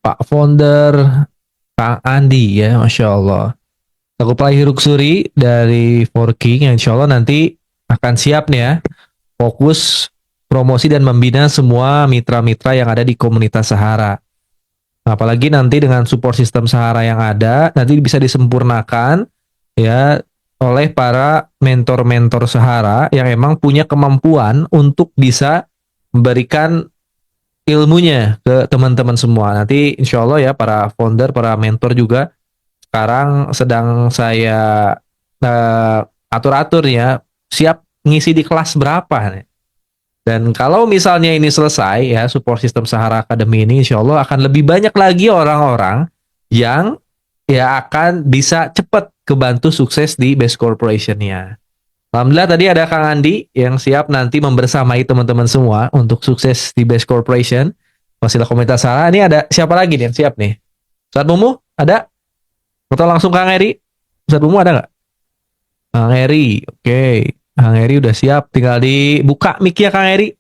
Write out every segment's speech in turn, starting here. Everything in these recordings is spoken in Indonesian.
Pak Founder, Kang Andi ya, Masya Allah. Aku Pak Hiruksuri dari Forking yang insya Allah nanti akan siap nih ya, fokus promosi dan membina semua mitra-mitra yang ada di komunitas Sahara. Apalagi nanti dengan support sistem Sahara yang ada, nanti bisa disempurnakan ya oleh para mentor-mentor Sahara yang emang punya kemampuan untuk bisa memberikan ilmunya ke teman-teman semua. Nanti insya Allah ya para founder, para mentor juga sekarang sedang saya atur-atur ya, siap ngisi di kelas berapa nih. Dan kalau misalnya ini selesai ya support system Sahara Academy ini insya Allah akan lebih banyak lagi orang-orang yang ya akan bisa cepat kebantu sukses di Best Corporation-nya. Alhamdulillah tadi ada Kang Andi yang siap nanti membersamai teman-teman semua untuk sukses di Best Corporation. Wasilah Komunitas Sahara. Ini ada siapa lagi nih yang siap nih? Ustadz Mumu ada? Atau langsung Kang Eri? Ustadz Mumu ada nggak? Kang Eri, oke. Kang Eri udah siap, tinggal dibuka mic-nya Kang Eri.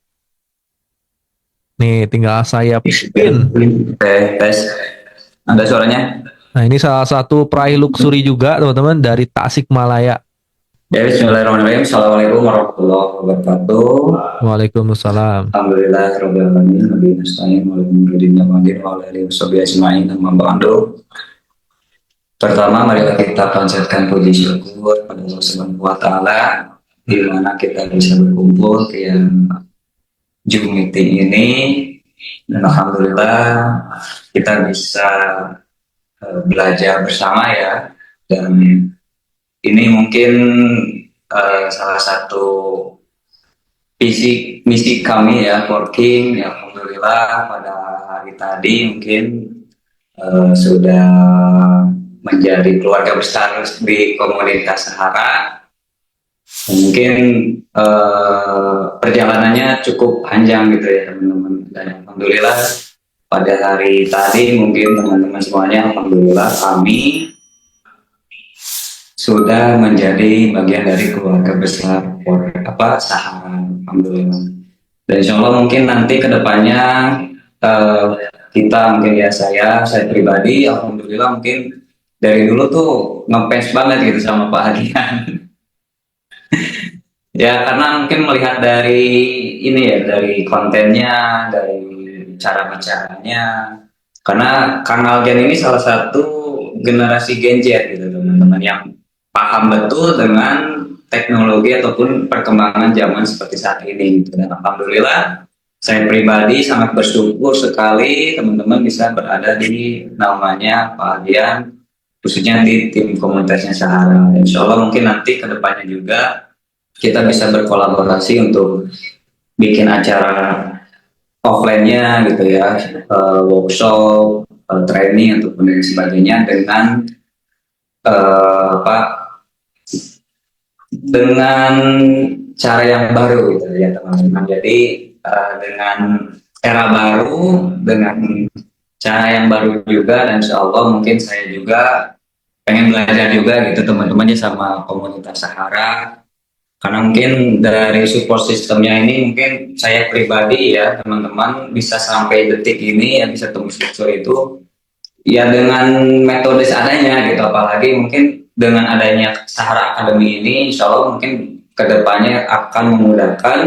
Nih, tinggal saya pin. Oke, tes. Ada suaranya? Nah, ini salah satu peraih luxury juga, teman-teman, dari Tasikmalaya. Ya, bismillahirrahmanirrahim. Assalamualaikum warahmatullahi wabarakatuh. Waalaikumsalam. Alhamdulillah, rabbil alamin. Nabi nasta'in wa alaikum ridinna wa adin wa alihi wa sahbihi ajma'in. Amma ba'du. Pertama, mari kita panjatkan puji syukur pada Allah Subhanahu wa taala di mana kita bisa berkumpul di Zoom meeting ini, dan alhamdulillah kita bisa belajar bersama ya. Dan ini mungkin salah satu misi kami ya, working ya, alhamdulillah pada hari tadi mungkin sudah menjadi keluarga besar di komunitas Sahara. Mungkin perjalanannya cukup panjang gitu ya teman-teman, dan alhamdulillah pada hari tadi mungkin teman-teman semuanya, alhamdulillah kami sudah menjadi bagian dari keluarga besar Sahara, alhamdulillah. Dan insya Allah mungkin nanti kedepannya kita mungkin ya, saya pribadi alhamdulillah mungkin dari dulu tuh ngefans banget gitu sama Pak Hadian. Ya karena mungkin melihat dari ini ya, dari kontennya, dari cara bicaranya. Karena Kang Algen ini salah satu generasi Gen Z gitu teman-teman, yang paham betul dengan teknologi ataupun perkembangan zaman seperti saat ini gitu. Dan alhamdulillah saya pribadi sangat bersyukur sekali teman-teman bisa berada di namanya Pak Hadian, khususnya di tim komunitasnya Sahara. Insya Allah mungkin nanti kedepannya juga kita bisa berkolaborasi untuk bikin acara offline-nya gitu ya, workshop, training ataupun dan sebagainya dengan apa dengan cara yang baru gitu ya teman-teman. Jadi dengan era baru, dengan cara yang baru juga, dan insya Allah mungkin saya juga pengen belajar juga gitu teman-teman ya sama komunitas Sahara. Karena mungkin dari support sistemnya ini mungkin saya pribadi ya teman-teman bisa sampai detik ini ya bisa tembus luxur itu ya dengan metode seadanya gitu. Apalagi mungkin dengan adanya Sahara Academy ini insya Allah mungkin kedepannya akan memudahkan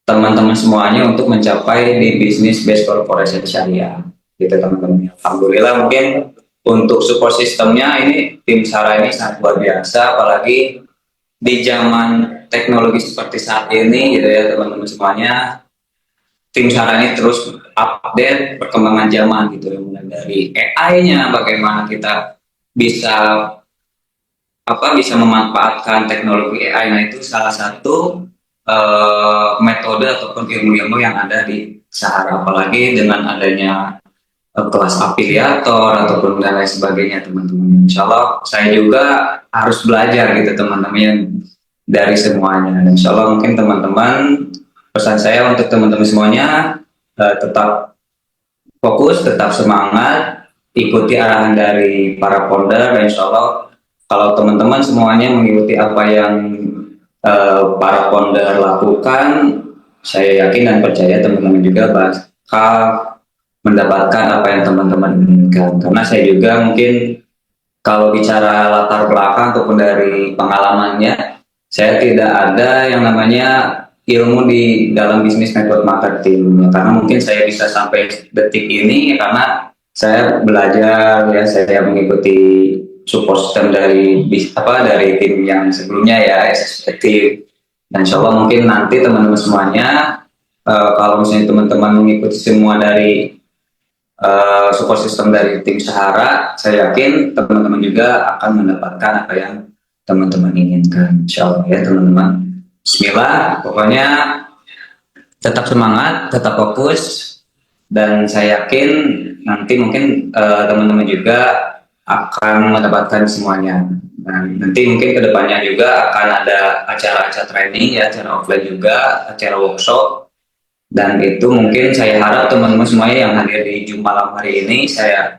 teman-teman semuanya untuk mencapai di bisnis Best Corporation Syariah gitu teman-teman. Alhamdulillah mungkin untuk support sistemnya ini tim Sahara ini sangat luar biasa, apalagi di zaman teknologi seperti saat ini gitu ya teman-teman semuanya. Tim Sahara ini terus update perkembangan zaman gitu ya, mulai dari AI-nya bagaimana kita bisa bisa memanfaatkan teknologi AI. Nah itu salah satu metode ataupun ilmu-ilmu yang ada di Sahara, apalagi dengan adanya kelas afiliator ataupun dan lain sebagainya teman-teman. Insya Allah saya juga harus belajar gitu teman-teman dari semuanya. Dan insya Allah mungkin teman-teman, pesan saya untuk teman-teman semuanya tetap fokus, tetap semangat, ikuti arahan dari para founder. Dan insya Allah kalau teman-teman semuanya mengikuti apa yang para founder lakukan, saya yakin dan percaya teman-teman juga bakal mendapatkan apa yang teman-teman inginkan. Karena saya juga mungkin kalau bicara latar belakang ataupun dari pengalamannya, saya tidak ada yang namanya ilmu di dalam bisnis network marketing. Karena mungkin saya bisa sampai detik ini karena saya belajar ya, saya mengikuti support system dari dari tim yang sebelumnya ya, eksekutif. Dan insya Allah mungkin nanti teman-teman semuanya, kalau misalnya teman-teman mengikuti semua dari support system dari tim Sahara, saya yakin teman-teman juga akan mendapatkan apa yang teman-teman inginkan. Insya Allah ya teman-teman. Bismillah, pokoknya tetap semangat, tetap fokus, dan saya yakin nanti mungkin teman-teman juga akan mendapatkan semuanya. Dan nanti mungkin kedepannya juga akan ada acara-acara training ya, acara offline juga, acara workshop. Dan itu mungkin saya harap teman-teman semuanya yang hadir di Zoom malam hari ini, saya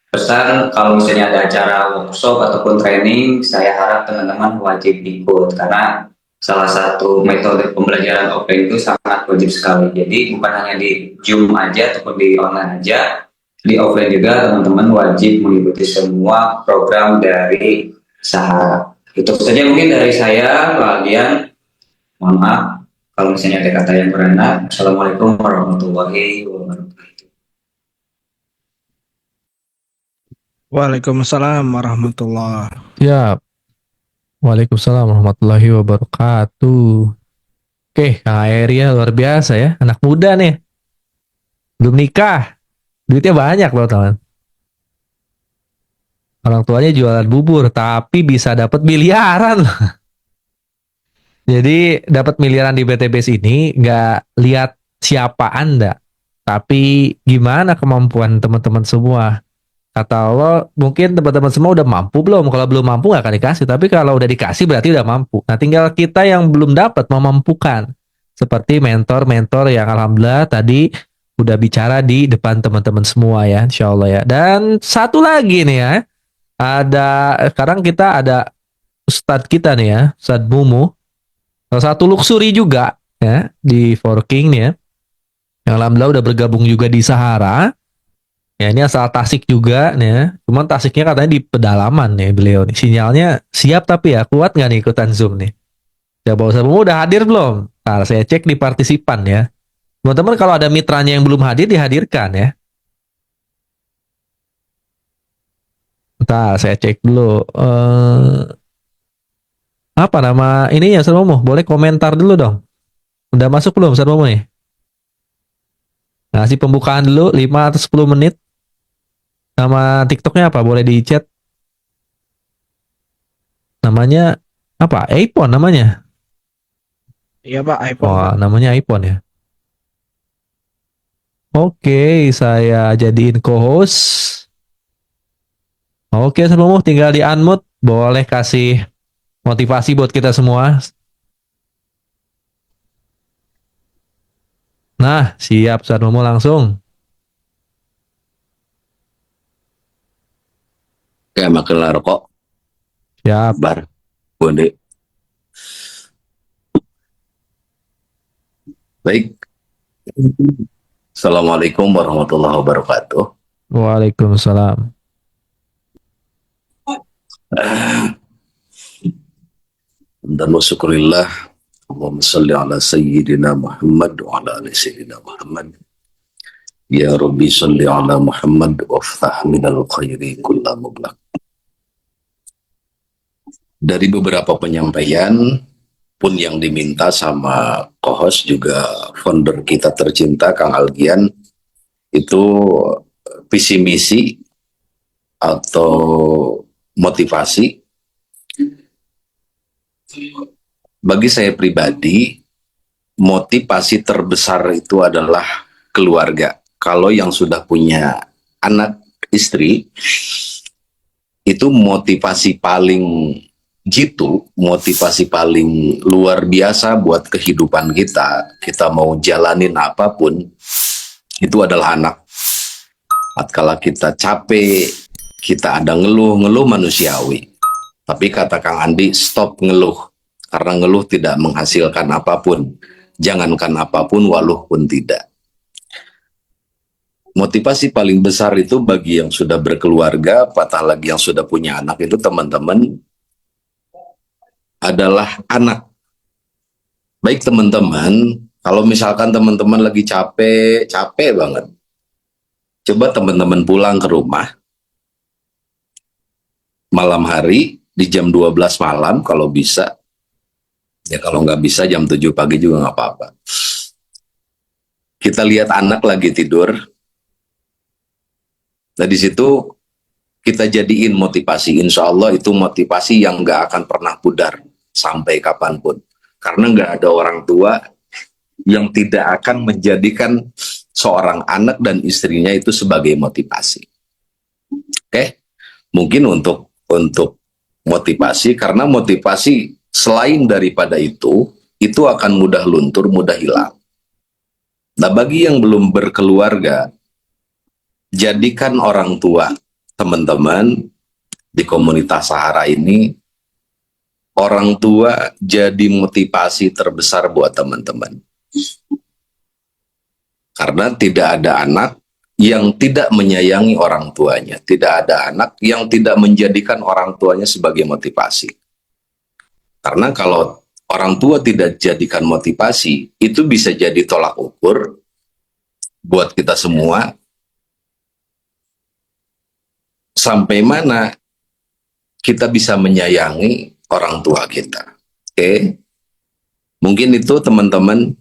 pesan kalau misalnya ada acara workshop ataupun training, saya harap teman-teman wajib ikut karena salah satu metode pembelajaran offline itu sangat wajib sekali. Jadi bukan hanya di Zoom aja ataupun di online aja, di offline juga teman-teman wajib mengikuti semua program dari Sahara. Itu saja mungkin dari saya, bagian mohon maaf kalau misalnya ada kata yang berenak. Assalamualaikum warahmatullahi wabarakatuh. Waalaikumsalam warahmatullahi. Ya, Waalaikumsalam warahmatullahi wabarakatuh. Oke, Kang Aeri ya luar biasa ya, anak muda nih, belum nikah, duitnya banyak loh teman. Orang tuanya jualan bubur, tapi bisa dapat miliaran. Jadi dapat miliaran di BTBS ini nggak lihat siapa Anda, tapi gimana kemampuan teman-teman semua. Kata Allah, mungkin teman-teman semua udah mampu belum? Kalau belum mampu nggak akan dikasih, tapi kalau udah dikasih berarti udah mampu. Nah, tinggal kita yang belum dapat memampukan. Seperti mentor-mentor yang alhamdulillah tadi udah bicara di depan teman-teman semua ya, insya Allah ya. Dan satu lagi nih ya, sekarang kita ada Ustadz kita nih ya, Ustadz Mumu. Salah satu luxury juga ya di Forking nih ya. Yang alhamdulillah udah bergabung juga di Sahara. Ya ini asal Tasik juga nih ya. Cuman Tasiknya katanya di pedalaman nih beliau nih. Sinyalnya siap tapi ya kuat nggak nih ikutan Zoom nih? Ya Pak Ustadz udah hadir belum? Nah, saya cek di partisipan ya. Teman-teman kalau ada mitranya yang belum hadir dihadirkan ya. Bentar saya cek dulu. Apa nama ini ya Ustadz Momo? Boleh komentar dulu dong. Udah masuk belum Ustadz Momo nih? Ngasih pembukaan dulu 5 atau 10 menit. Nama TikToknya apa? Boleh di chat. Namanya apa? iPhone namanya. Iya Pak, iPhone Pak. Wah, namanya iPhone ya. Oke, saya jadiin co-host. Oke, sebelumnya tinggal di unmute. Boleh kasih motivasi buat kita semua. Nah, siap Ustadz Momo langsung. Kayak makin rokok, Siap. bar, bonde. Baik. Assalamualaikum warahmatullahi wabarakatuh. Waalaikumsalam. Dan wa syukurillah. Allahumma salli ala sayyidina Muhammad wa ala ali sayyidina Muhammad. Ya Rabbi salli ala Muhammad waftah minal khairi kulla mublaq. Dari beberapa penyampaian pun yang diminta sama co-host juga founder kita tercinta Kang Algian, itu visi misi atau motivasi. Bagi saya pribadi, motivasi terbesar itu adalah keluarga. Kalau yang sudah punya anak istri, itu motivasi paling motivasi paling luar biasa buat kehidupan kita. Kita mau jalanin apapun, itu adalah anak. Tatkala kita capek, kita ada ngeluh manusiawi. Tapi kata Kang Andi, stop ngeluh. Karena ngeluh tidak menghasilkan apapun. Jangankan apapun, waluh pun tidak. motivasi paling besar itu bagi yang sudah berkeluarga, apatah lagi yang sudah punya anak itu teman-teman, adalah anak. Baik teman-teman, kalau misalkan teman-teman lagi capek banget, coba teman-teman pulang ke rumah malam hari di jam 12 malam kalau bisa. Ya kalau nggak bisa jam 7 pagi juga nggak apa-apa. Kita lihat anak lagi tidur. Nah di situ kita jadiin motivasi. Insya Allah itu motivasi yang nggak akan pernah pudar sampai kapanpun. Karena nggak ada orang tua yang tidak akan menjadikan seorang anak dan istrinya itu sebagai motivasi. Oke? Mungkin untuk motivasi, karena motivasi selain daripada itu akan mudah luntur, mudah hilang. Nah, bagi yang belum berkeluarga, jadikan orang tua, teman-teman, di komunitas Sahara ini, orang tua jadi motivasi terbesar buat teman-teman. Karena tidak ada anak yang tidak menyayangi orang tuanya. Tidak ada anak yang tidak menjadikan orang tuanya sebagai motivasi. Karena kalau orang tua tidak jadikan motivasi, itu bisa jadi tolak ukur buat kita semua. Sampai mana kita bisa menyayangi orang tua kita. Oke? Mungkin itu teman-teman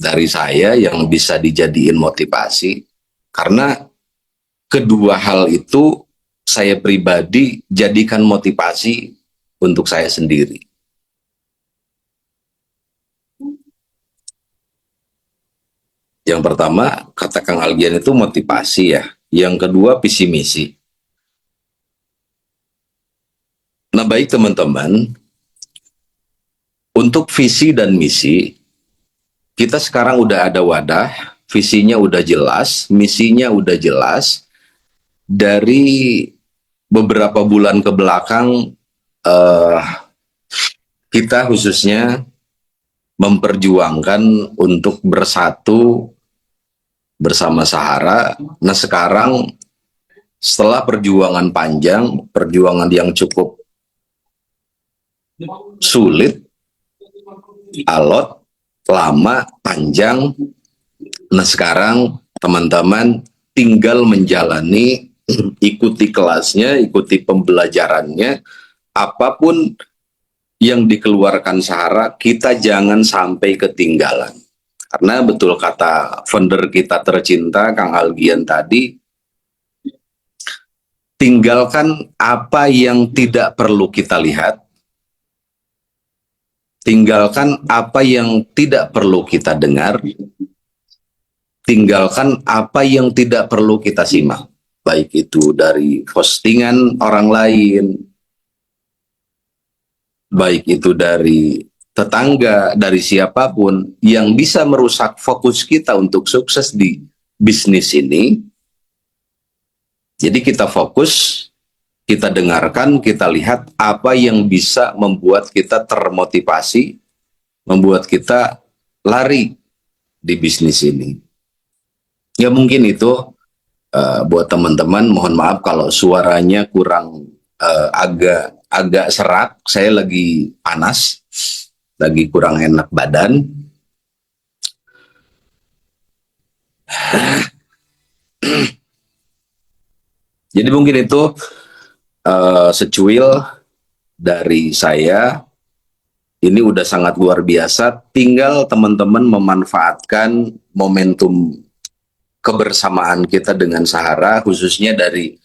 dari saya yang bisa dijadiin motivasi. Karena kedua hal itu saya pribadi jadikan motivasi untuk saya sendiri. Yang pertama, kata Kang Algian itu motivasi ya. Yang kedua, visi misi. Nah baik teman-teman, untuk visi dan misi, kita sekarang udah ada wadah, visinya udah jelas, misinya udah jelas. Dari beberapa bulan ke belakang, kita khususnya memperjuangkan untuk bersatu bersama Sahara. Nah sekarang setelah perjuangan panjang, perjuangan yang cukup sulit, alot, lama, panjang. Nah sekarang teman-teman tinggal menjalani, ikuti kelasnya, ikuti pembelajarannya, apapun yang dikeluarkan Sahara, kita jangan sampai ketinggalan. Karena betul kata founder kita tercinta, Kang Algian tadi, tinggalkan apa yang tidak perlu kita lihat, tinggalkan apa yang tidak perlu kita dengar, tinggalkan apa yang tidak perlu kita simak. Baik itu dari postingan orang lain, baik itu dari tetangga, dari siapapun yang bisa merusak fokus kita untuk sukses di bisnis ini. Jadi kita fokus, kita dengarkan, kita lihat apa yang bisa membuat kita termotivasi, membuat kita lari di bisnis ini. Ya mungkin itu buat teman-teman, mohon maaf kalau suaranya kurang agak serak, saya lagi panas, lagi kurang enak badan. Jadi mungkin itu secuil dari saya. Ini udah sangat luar biasa, tinggal teman-teman memanfaatkan momentum kebersamaan kita dengan Sahara, khususnya dari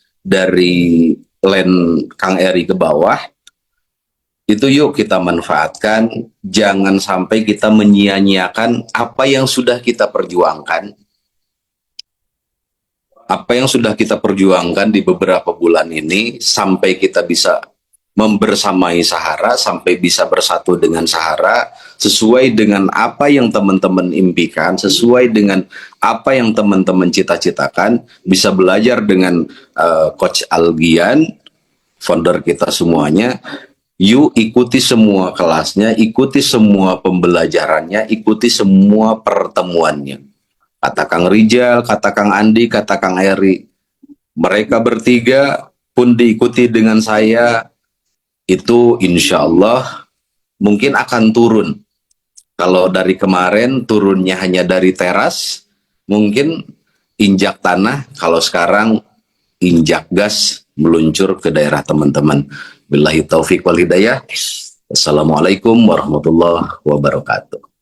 land Kang Eri ke bawah. Itu yuk kita manfaatkan, jangan sampai kita menyia-nyiakan apa yang sudah kita perjuangkan. Apa yang sudah kita perjuangkan di beberapa bulan ini, sampai kita bisa membersamai Sahara, sampai bisa bersatu dengan Sahara, sesuai dengan apa yang teman-teman impikan, sesuai dengan apa yang teman-teman cita-citakan, bisa belajar dengan Coach Algian, founder kita semuanya. Yuk ikuti semua kelasnya, ikuti semua pembelajarannya, ikuti semua pertemuannya. kata Kang Rijal, kata Kang Andi, kata Kang Eri. Mereka bertiga pun diikuti dengan saya, itu insya Allah mungkin akan turun. Kalau dari kemarin turunnya hanya dari teras, mungkin injak tanah, kalau sekarang injak gas meluncur ke daerah teman-teman. Billahi taufiq wal hidayah. Assalamualaikum warahmatullahi wabarakatuh.